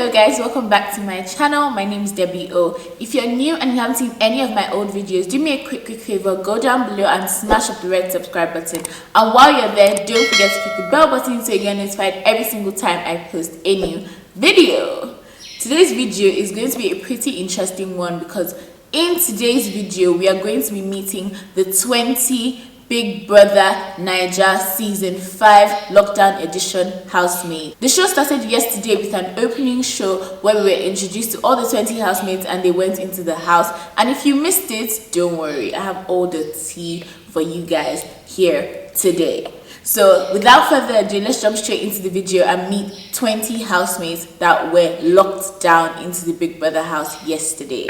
Hello guys, welcome back to my channel. My name is Debbie O. If you're new and you haven't seen any of my old videos, do me a quick favor, go down below and smash up the red subscribe button, and while you're there, don't forget to click the bell button so you get notified every single time I post a new video. Today's video is going to be a pretty interesting one because in today's video we are going to be meeting the 20 Big Brother Naija Season 5 Lockdown Edition housemates. The show started yesterday with an opening show where we were introduced to all the 20 housemates and they went into the house. And if you missed it, don't worry, I have all the tea for you guys here today. So without further ado, let's jump straight into the video and meet 20 housemates that were locked down into the Big Brother house yesterday.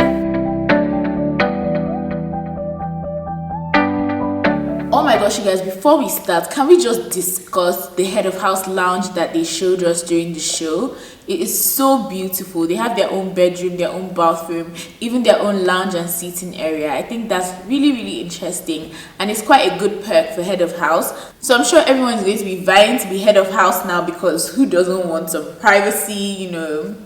Oh my gosh, you guys, before we start, can we just discuss the head of house lounge that they showed us during the show? It is so beautiful. They have their own bedroom, their own bathroom, even their own lounge and seating area. I think that's really interesting, and it's quite a good perk for head of house. So I'm sure everyone's going to be vying to be head of house now, because who doesn't want some privacy, you know,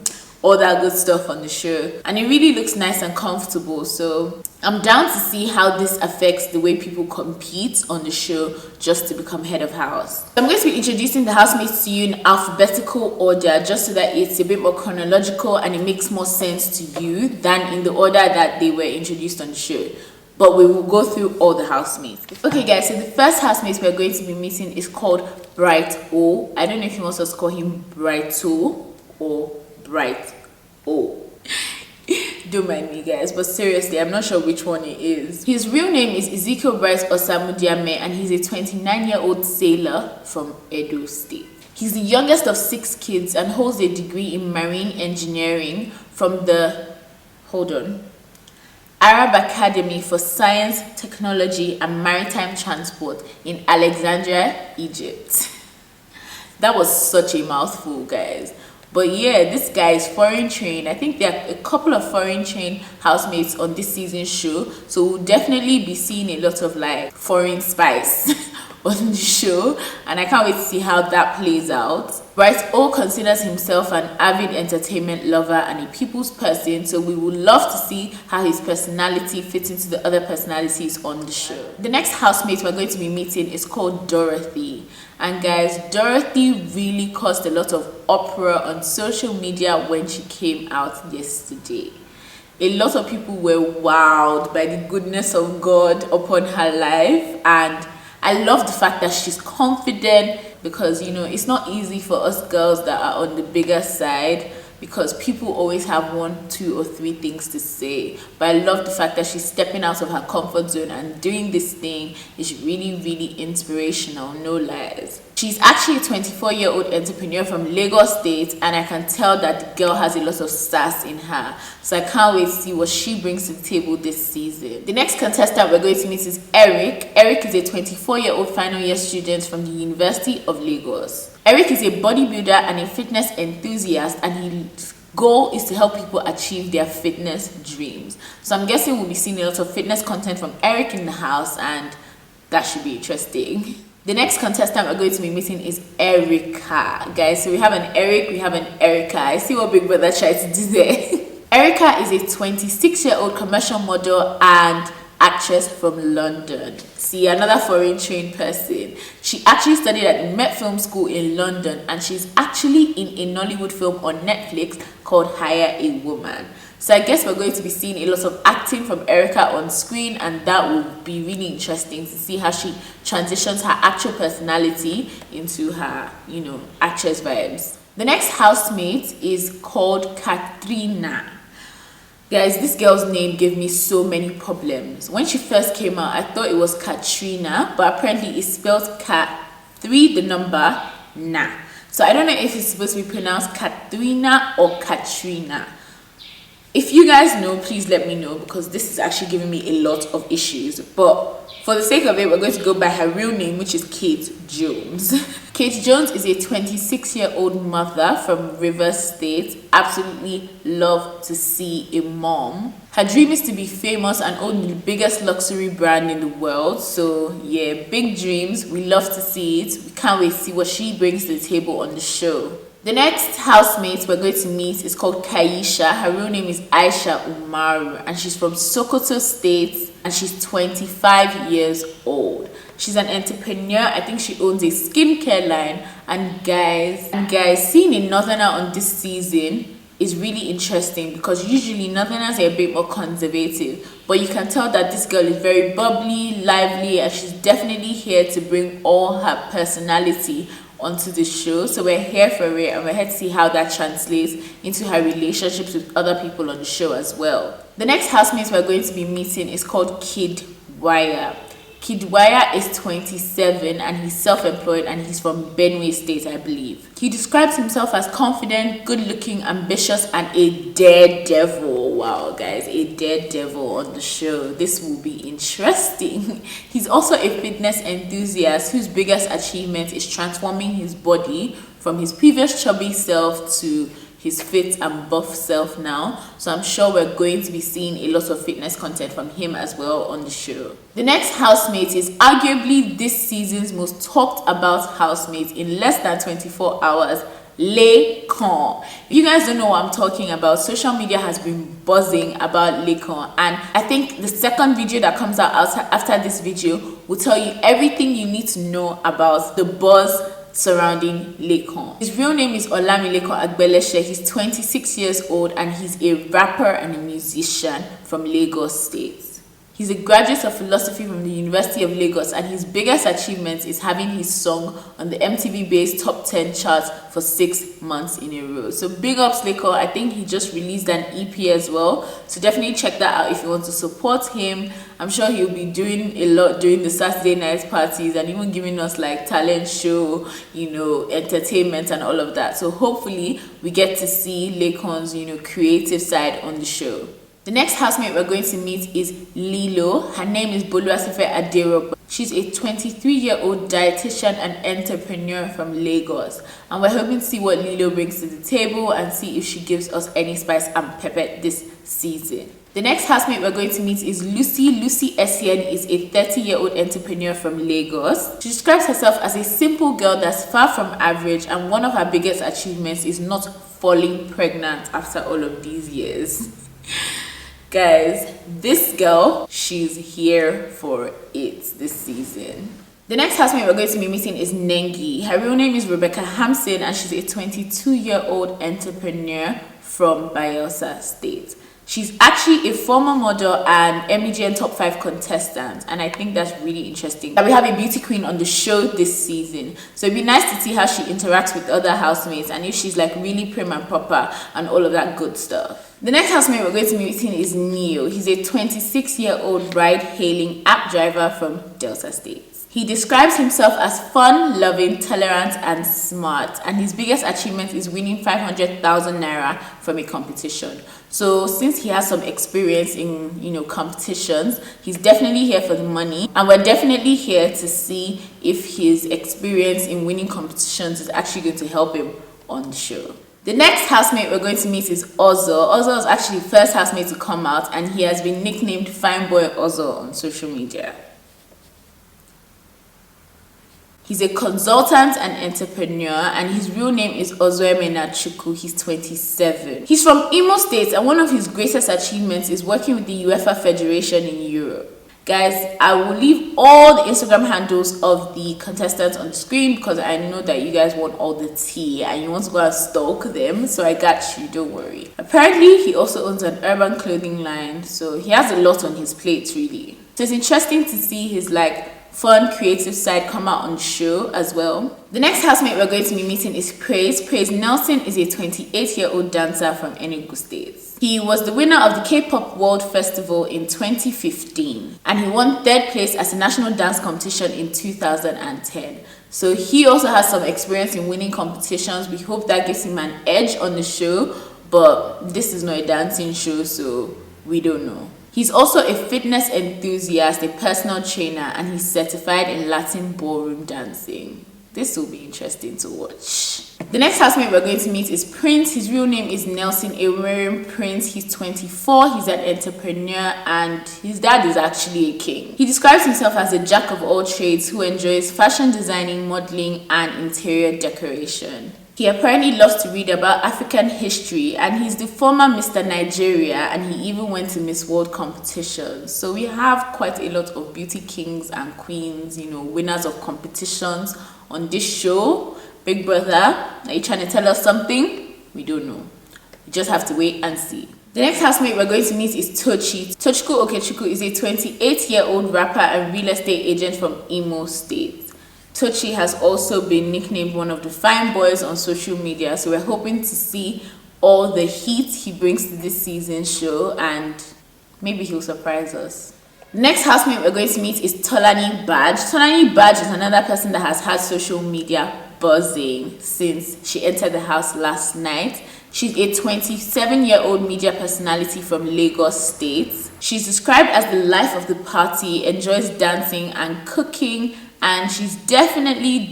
all that good stuff on the show. And it really looks nice and comfortable, so I'm down to see how this affects the way people compete on the show just to become head of house. So I'm going to be introducing the housemates to you in alphabetical order, just so that it's a bit more chronological and it makes more sense to you than in the order that they were introduced on the show. But we will go through all the housemates. Okay guys, so the first housemate we're going to be meeting is called Bright O. I don't know if you want us to call him Bright-O or Bright O. Don't mind me guys, but seriously, I'm not sure which one it is. His real name is Ezekiel Bryce Osamudiame, and he's a 29-year-old sailor from Edo State. He's the youngest of 6 kids and holds a degree in marine engineering from the Arab Academy for Science, Technology and Maritime Transport in Alexandria, Egypt. That was such a mouthful, guys. But yeah, this guy is foreign trained. I think there are a couple of foreign trained housemates on this season's show, so we'll definitely be seeing a lot of like foreign spice on the show, and I can't wait to see how that plays out. Bright O considers himself an avid entertainment lover and a people's person, so we would love to see how his personality fits into the other personalities on the show. The next housemate we're going to be meeting is called Dorothy. And guys, Dorothy really caused a lot of uproar on social media when she came out yesterday. A lot of people were wowed by the goodness of God upon her life, and I love the fact that she's confident, because you know it's not easy for us girls that are on the bigger side, because people always have 1, 2 or 3 things to say. But I love the fact that she's stepping out of her comfort zone and doing this thing is really inspirational, no lies. She's actually a 24-year-old entrepreneur from Lagos State, and I can tell that the girl has a lot of sass in her. So I can't wait to see what she brings to the table this season. The next contestant we're going to meet is Eric. Eric is a 24-year-old final year student from the University of Lagos. Eric is a bodybuilder and a fitness enthusiast, and his goal is to help people achieve their fitness dreams. So I'm guessing we'll be seeing a lot of fitness content from Eric in the house, and that should be interesting. The next contestant we're going to be meeting is Erica. Guys, so we have an Eric, we have an Erica. I see what Big Brother tried to do there. Erica is a 26-year-old commercial model and actress from London. See, another foreign trained person. She actually studied at the Met Film School in London, and she's actually in a Nollywood film on Netflix called Hire a Woman. So I guess we're going to be seeing a lot of acting from Erica on screen, and that will be really interesting to see how she transitions her actual personality into her, you know, actress vibes. The next housemate is called Katrina. Guys, this girl's name gave me so many problems. When she first came out, I thought it was Katrina, but apparently it's spelled Kat3, the number, na. So I don't know if it's supposed to be pronounced Katrina or Katrina. If you guys know, please let me know, because this is actually giving me a lot of issues. But for the sake of it, we're going to go by her real name, which is Kate Jones. Kate Jones is a 26-year-old mother from Rivers State. Absolutely love to see a mom. Her dream is to be famous and own the biggest luxury brand in the world. So yeah, big dreams. We love to see it. We can't wait to see what she brings to the table on the show. The next housemate we're going to meet is called Kaisha. Her real name is Aisha Umaru, and she's from Sokoto State, and she's 25 years old. She's an entrepreneur. I think she owns a skincare line. And guys, seeing a northerner on this season is really interesting because usually northerners are a bit more conservative, but you can tell that this girl is very bubbly, lively, and she's definitely here to bring all her personality onto the show. So we're here for it, and we're here to see how that translates into her relationships with other people on the show as well. The next housemate we're going to be meeting is called Kid Wire. Kid Wire is 27 and he's self-employed, and he's from Benue State, I believe. He describes himself as confident, good-looking, ambitious, and a daredevil. Wow, guys, a daredevil on the show. This will be interesting. He's also a fitness enthusiast whose biggest achievement is transforming his body from his previous chubby self to his fit and buff self now. So I'm sure we're going to be seeing a lot of fitness content from him as well on the show. The next housemate is arguably this season's most talked about housemate in less than 24 hours, Laycon. If you guys don't know what I'm talking about, social media has been buzzing about Laycon, and I think the second video that comes out after this video will tell you everything you need to know about the buzz surrounding Laycon. His real name is Olamileko Agbeleshe. He's 26 years old, and he's a rapper and a musician from Lagos State. He's a graduate of philosophy from the University of Lagos, and his biggest achievement is having his song on the MTV-based top 10 charts for 6 months in a row. So big ups, Laycon. I think he just released an EP as well, so definitely check that out if you want to support him. I'm sure he'll be doing a lot during the Saturday night parties and even giving us like talent show, entertainment and all of that. So hopefully we get to see Laycon's, creative side on the show. The next housemate we're going to meet is Lilo. Her name is Boluwasefe Adero. She's a 23-year-old dietitian and entrepreneur from Lagos. And we're hoping to see what Lilo brings to the table and see if she gives us any spice and pepper this season. The next housemate we're going to meet is Lucy. Lucy Essien is a 30-year-old entrepreneur from Lagos. She describes herself as a simple girl that's far from average, and one of her biggest achievements is not falling pregnant after all of these years. Guys, this girl, she's here for it this season. The next housemate we're going to be meeting is Nengi. Her real name is Rebecca Hampson, and she's a 22-year-old entrepreneur from Bayelsa State. She's actually a former model and MGN Top 5 contestant, and I think that's really interesting that we have a beauty queen on the show this season. So it'd be nice to see how she interacts with other housemates and if she's like really prim and proper and all of that good stuff. The next housemate we're going to be meeting is Neo. He's a 26-year-old ride-hailing app driver from Delta State. He describes himself as fun, loving, tolerant, and smart. And his biggest achievement is winning 500,000 naira from a competition. So since he has some experience in, competitions, he's definitely here for the money. And we're definitely here to see if his experience in winning competitions is actually going to help him on the show. The next housemate we're going to meet is Ozo. Ozo is actually the first housemate to come out, and he has been nicknamed Fine Boy Ozo on social media. He's a consultant and entrepreneur, and his real name is Ozoeme Nachuku. He's 27. He's from Imo State, and one of his greatest achievements is working with the UEFA Federation in Europe. Guys, I will leave all the Instagram handles of the contestants on the screen because I know that you guys want all the tea and you want to go and stalk them, so I got you, don't worry. Apparently, he also owns an urban clothing line, so he has a lot on his plate, really. So it's interesting to see his fun, creative side come out on the show as well. The next housemate we're going to be meeting is Praise. Praise Nelson is a 28-year-old dancer from Enugu State. He was the winner of the K-Pop World Festival in 2015, and he won 3rd place at a national dance competition in 2010. So he also has some experience in winning competitions. We hope that gives him an edge on the show, but this is not a dancing show, so we don't know. He's also a fitness enthusiast, a personal trainer, and he's certified in Latin ballroom dancing. This will be interesting to watch. The next housemate we're going to meet is Prince. His real name is Nelson Ewering Prince. He's 24, he's an entrepreneur, and his dad is actually a king. He describes himself as a jack of all trades who enjoys fashion designing, modeling, and interior decoration. He apparently loves to read about African history, and he's the former Mr. Nigeria, and he even went to Miss World competitions. So we have quite a lot of beauty kings and queens, you know, winners of competitions on this show. Big Brother, are you trying to tell us something? We don't know. We just have to wait and see. The next housemate we're going to meet is Tochi. Tochukwu Okechukwu is a 28-year-old rapper and real estate agent from Imo State. Tochi has also been nicknamed one of the fine boys on social media, so we're hoping to see all the heat he brings to this season's show, and maybe he'll surprise us. The next housemate we're going to meet is Tolani Badge. Tolani Badge is another person that has had social media buzzing since she entered the house last night. She's a 27-year-old media personality from Lagos State. She's described as the life of the party, enjoys dancing and cooking, and she's definitely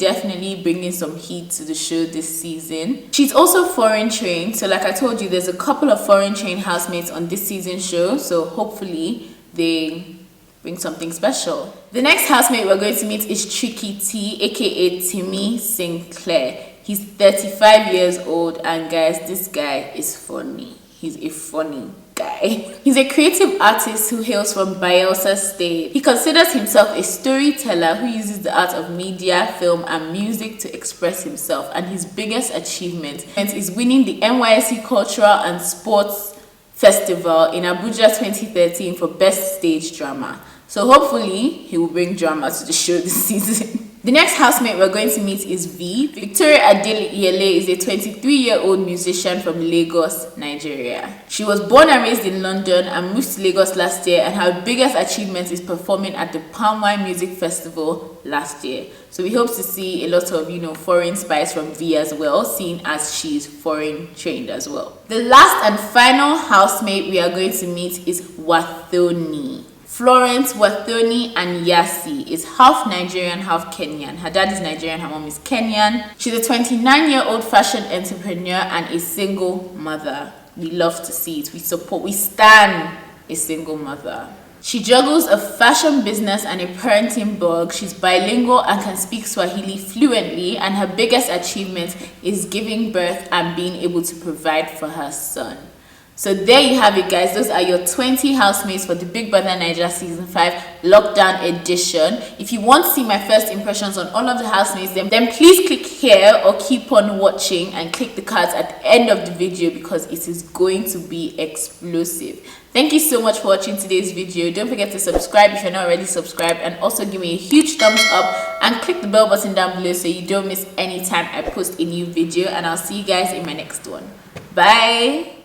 bringing some heat to the show this season. She's also foreign trained, so like I told you, there's a couple of foreign trained housemates on this season's show, so hopefully they bring something special. The next housemate we're going to meet is Tricky T, aka Timmy Sinclair. He's 35 years old, and guys, this guy is funny. He's a funny guy. He's a creative artist who hails from Bayelsa State. He considers himself a storyteller who uses the art of media, film, and music to express himself, and his biggest achievement is winning the NYSC Cultural and Sports Festival in Abuja 2013 for Best Stage Drama. So hopefully he will bring drama to the show this season. The next housemate we're going to meet is V. Victoria Adeyele is a 23-year-old musician from Lagos, Nigeria. She was born and raised in London and moved to Lagos last year, and her biggest achievement is performing at the Palm Wine Music Festival last year. So we hope to see a lot of, you know, foreign spice from V as well, seeing as she's foreign trained as well. The last and final housemate we are going to meet is Wathoni. Florence Wathoni and Yasi is half Nigerian, half Kenyan. Her dad is Nigerian, her mom is Kenyan. She's a 29-year-old fashion entrepreneur and a single mother. We love to see it. We stand a single mother. She juggles a fashion business and a parenting blog. She's bilingual and can speak Swahili fluently, and her biggest achievement is giving birth and being able to provide for her son. So there you have it, guys. Those are your 20 housemates for the Big Brother Naija Season 5 Lockdown Edition. If you want to see my first impressions on all of the housemates, then please click here or keep on watching and click the cards at the end of the video, because it is going to be explosive. Thank you so much for watching today's video. Don't forget to subscribe if you're not already subscribed, and also give me a huge thumbs up and click the bell button down below so you don't miss any time I post a new video. And I'll see you guys in my next one. Bye.